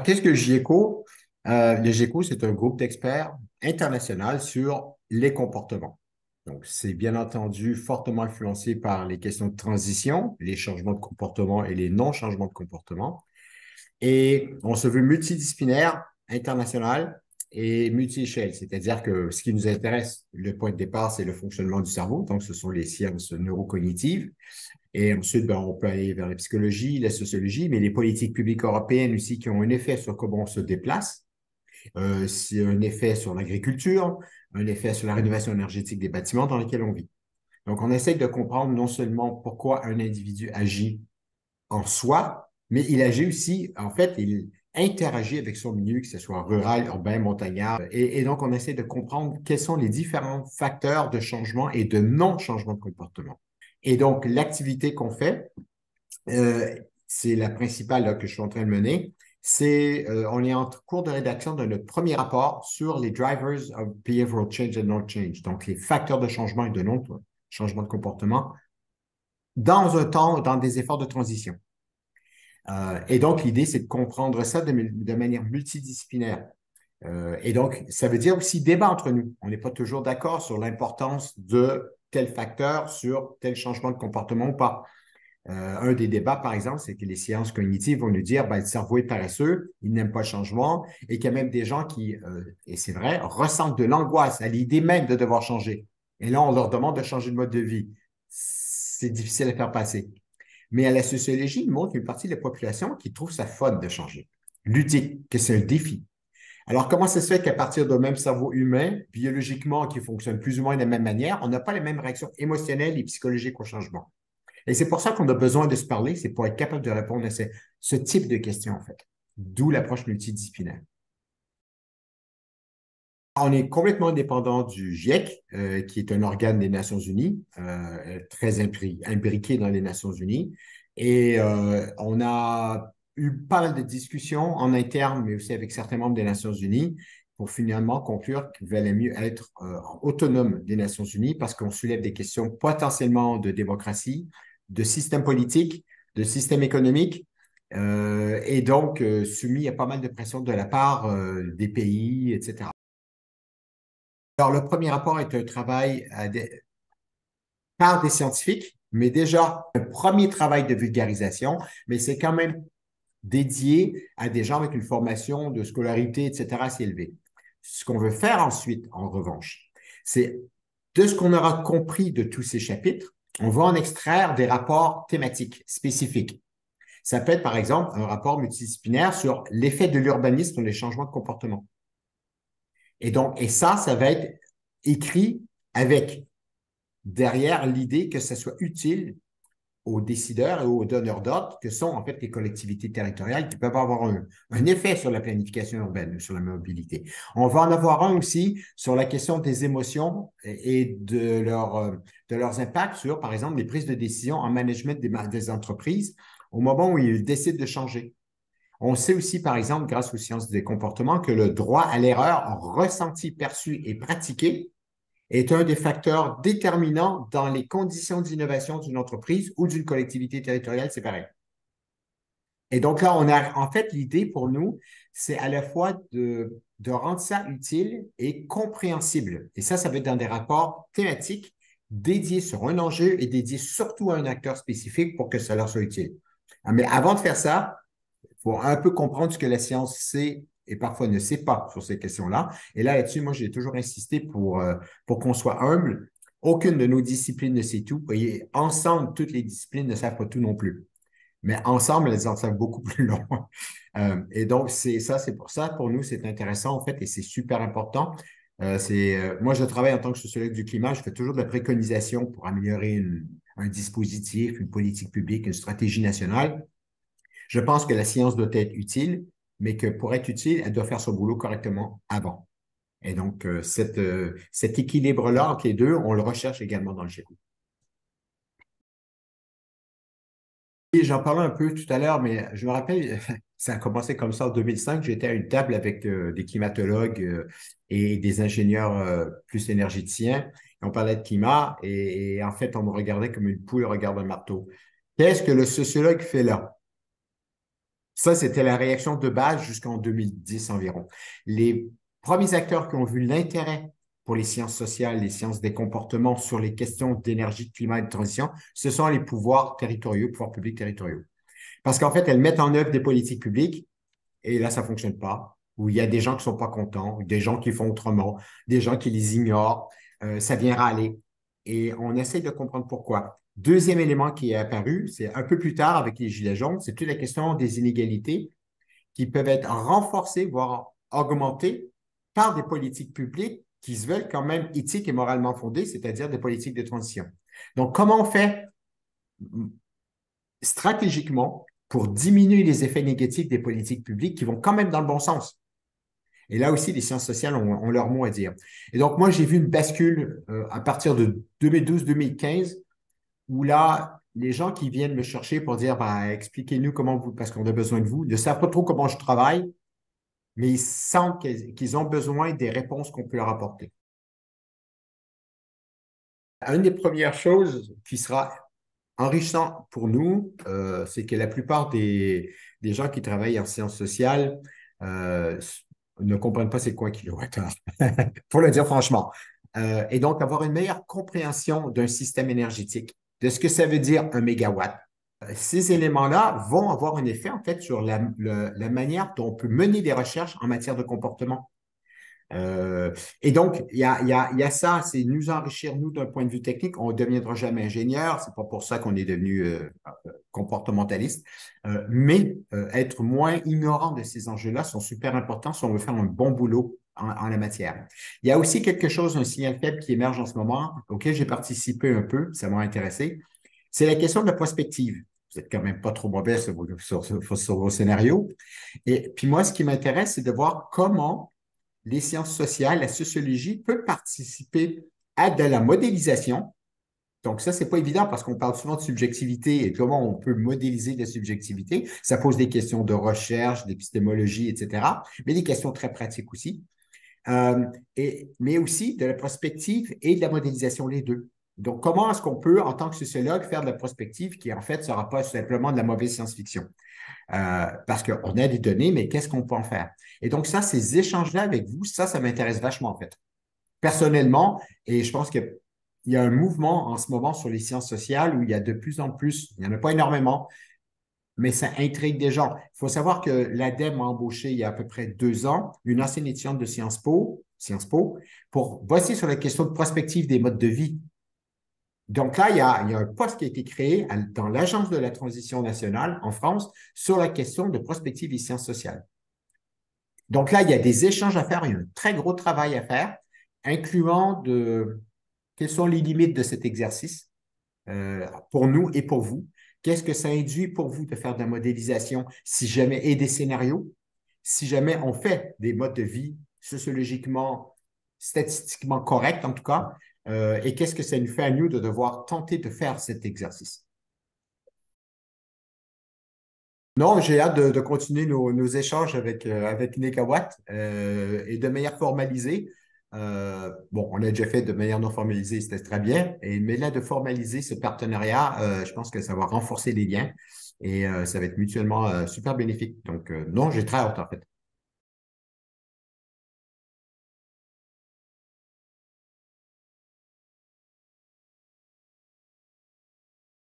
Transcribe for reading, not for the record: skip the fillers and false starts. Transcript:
Qu'est-ce que le GIECO? Le GIECO, c'est un groupe d'experts international sur les comportements. Donc, c'est bien entendu fortement influencé par les questions de transition, les changements de comportement et les non-changements de comportement. Et on se veut multidisciplinaire, international et multi-échelle. C'est-à-dire que ce qui nous intéresse, le point de départ, c'est le fonctionnement du cerveau. Donc, ce sont les sciences neurocognitives. Et ensuite, ben, on peut aller vers la psychologie, la sociologie, mais les politiques publiques européennes aussi qui ont un effet sur comment on se déplace, c'est un effet sur l'agriculture, un effet sur la rénovation énergétique des bâtiments dans lesquels on vit. Donc, on essaie de comprendre non seulement pourquoi un individu agit en soi, mais il agit aussi, en fait, il interagit avec son milieu, que ce soit rural, urbain, montagnard. Et donc, on essaie de comprendre quels sont les différents facteurs de changement et de non-changement de comportement. Et donc, l'activité qu'on fait, euh, c'est la principale là, que je suis en train de mener. On est en cours de rédaction de notre premier rapport sur les drivers of behavioral change and non-change, donc les facteurs de changement et de non-changement de comportement dans des efforts de transition. Et donc, l'idée, c'est de comprendre ça de manière multidisciplinaire. Et donc, ça veut dire aussi débat entre nous. On n'est pas toujours d'accord sur l'importance de tel facteur sur tel changement de comportement ou pas. Un des débats, par exemple, c'est que les sciences cognitives vont nous dire ben, le cerveau est paresseux, il n'aime pas le changement, et qu'il y a même des gens qui, et c'est vrai, ressentent de l'angoisse à l'idée même de devoir changer. Et là, on leur demande de changer de mode de vie. C'est difficile à faire passer. Mais à la sociologie, il montre une partie de la population qui trouve ça fun de changer, ludique, que c'est un défi. Alors, comment ça se fait qu'à partir d'un même cerveau humain, biologiquement, qui fonctionne plus ou moins de la même manière, on n'a pas les mêmes réactions émotionnelles et psychologiques au changement? Et c'est pour ça qu'on a besoin de se parler, c'est pour être capable de répondre à ce type de questions, en fait. D'où l'approche multidisciplinaire. On est complètement indépendant du GIEC, qui est un organe des Nations Unies, très imbriqué dans les Nations Unies. Et on a eu pas mal de discussions en interne, mais aussi avec certains membres des Nations Unies, pour finalement conclure qu'il valait mieux être autonome des Nations Unies parce qu'on soulève des questions potentiellement de démocratie, de système politique, de système économique, et donc soumis à pas mal de pression de la part des pays, etc. Alors, le premier rapport est un travail par des scientifiques, mais déjà un premier travail de vulgarisation, mais c'est quand même dédié à des gens avec une formation de scolarité, etc., assez élevée. Ce qu'on veut faire ensuite, en revanche, c'est de ce qu'on aura compris de tous ces chapitres, on va en extraire des rapports thématiques spécifiques. Ça peut être, par exemple, un rapport multidisciplinaire sur l'effet de l'urbanisme sur les changements de comportement. Et donc, et ça va être écrit avec derrière l'idée que ça soit utile aux décideurs et aux donneurs d'ordre, que sont en fait les collectivités territoriales qui peuvent avoir un effet sur la planification urbaine, sur la mobilité. On va en avoir un aussi sur la question des émotions et de leurs impacts sur, par exemple, les prises de décision en management des entreprises au moment où ils décident de changer. On sait aussi, par exemple, grâce aux sciences des comportements, que le droit à l'erreur ressenti, perçu et pratiqué est un des facteurs déterminants dans les conditions d'innovation d'une entreprise ou d'une collectivité territoriale, c'est pareil. Et donc là, on a, en fait, l'idée pour nous, c'est à la fois de rendre ça utile et compréhensible. Et ça va être dans des rapports thématiques dédiés sur un enjeu et dédiés surtout à un acteur spécifique pour que ça leur soit utile. Mais avant de faire ça, il faut un peu comprendre ce que la science sait et parfois ne sait pas sur ces questions-là. Et là, là-dessus, moi, j'ai toujours insisté pour qu'on soit humble. Aucune de nos disciplines ne sait tout. Et ensemble, toutes les disciplines ne savent pas tout non plus. Mais ensemble, elles en savent beaucoup plus long. Et donc, c'est pour ça, pour nous, c'est intéressant, en fait, et c'est super important. Moi, je travaille en tant que sociologue du climat, je fais toujours de la préconisation pour améliorer un dispositif, une politique publique, une stratégie nationale. Je pense que la science doit être utile, mais que pour être utile, elle doit faire son boulot correctement avant. Et donc, cet équilibre-là entre les deux, on le recherche également dans le GIECO. Et j'en parlais un peu tout à l'heure, mais je me rappelle, ça a commencé comme ça en 2005. J'étais à une table avec des climatologues et des ingénieurs plus énergéticiens. On parlait de climat et en fait, on me regardait comme une poule regarde un marteau. Qu'est-ce que le sociologue fait là? Ça, c'était la réaction de base jusqu'en 2010 environ. Les premiers acteurs qui ont vu l'intérêt pour les sciences sociales, les sciences des comportements sur les questions d'énergie, de climat et de transition, ce sont les pouvoirs territoriaux, pouvoirs publics territoriaux. Parce qu'en fait, elles mettent en œuvre des politiques publiques et là, ça fonctionne pas. Où il y a des gens qui sont pas contents, des gens qui font autrement, des gens qui les ignorent. Ça vient râler. Et on essaie de comprendre pourquoi. Deuxième élément qui est apparu, c'est un peu plus tard avec les Gilets jaunes, c'est toute la question des inégalités qui peuvent être renforcées, voire augmentées par des politiques publiques qui se veulent quand même éthiques et moralement fondées, c'est-à-dire des politiques de transition. Donc, comment on fait stratégiquement pour diminuer les effets négatifs des politiques publiques qui vont quand même dans le bon sens? Et là aussi, les sciences sociales ont leur mot à dire. Et donc, moi, j'ai vu une bascule à partir de 2012-2015 où là, les gens qui viennent me chercher pour dire, ben, expliquez-nous comment vous, parce qu'on a besoin de vous, ils ne savent pas trop comment je travaille, mais ils sentent qu'ils ont besoin des réponses qu'on peut leur apporter. Une des premières choses qui sera enrichissant pour nous, c'est que la plupart des gens qui travaillent en sciences sociales euh, ne comprennent pas c'est quoi un kilowattheure, pour le dire franchement. Et donc, avoir une meilleure compréhension d'un système énergétique, de ce que ça veut dire un mégawatt. Ces éléments-là vont avoir un effet, en fait, sur la manière dont on peut mener des recherches en matière de comportement. Et donc, il y a ça, c'est nous enrichir, nous, d'un point de vue technique. On ne deviendra jamais ingénieur, c'est pas pour ça qu'on est devenu comportementaliste, mais être moins ignorant de ces enjeux-là sont super importants si on veut faire un bon boulot en la matière. Il y a aussi quelque chose, un signal faible qui émerge en ce moment, auquel j'ai participé un peu, ça m'a intéressé, c'est la question de la prospective. Vous n'êtes quand même pas trop mauvais sur vos scénarios. Et puis moi, ce qui m'intéresse, c'est de voir comment les sciences sociales, la sociologie peut participer à de la modélisation. Donc ça, c'est pas évident parce qu'on parle souvent de subjectivité et comment on peut modéliser la subjectivité. Ça pose des questions de recherche, d'épistémologie, etc., mais des questions très pratiques aussi. Mais aussi de la prospective et de la modélisation, les deux. Donc, comment est-ce qu'on peut, en tant que sociologue, faire de la prospective qui, en fait, ne sera pas simplement de la mauvaise science-fiction? Parce qu'on a des données, mais qu'est-ce qu'on peut en faire? Et donc, ça, ces échanges-là avec vous, ça m'intéresse vachement, en fait. Personnellement, et je pense qu'il y a un mouvement en ce moment sur les sciences sociales où il y a de plus en plus, il n'y en a pas énormément, mais ça intrigue des gens. Il faut savoir que l'ADEME a embauché il y a à peu près 2 ans une ancienne étudiante de Sciences Po, pour bosser sur la question de prospective des modes de vie. Donc là, il y a un poste qui a été créé dans l'Agence de la transition nationale en France sur la question de prospective et sciences sociales. Donc là, il y a des échanges à faire, il y a un très gros travail à faire, incluant quelles sont les limites de cet exercice pour nous et pour vous. Qu'est-ce que ça induit pour vous de faire de la modélisation si jamais, et des scénarios, si jamais on fait des modes de vie sociologiquement, statistiquement corrects en tout cas, et qu'est-ce que ça nous fait à nous de devoir tenter de faire cet exercice? Non, j'ai hâte de continuer nos échanges avec Nekawatt et de manière formalisée. Bon, on a déjà fait de manière non formalisée, c'était très bien. Mais là, de formaliser ce partenariat, je pense que ça va renforcer les liens et ça va être mutuellement super bénéfique. Donc, non, j'ai très hâte en fait.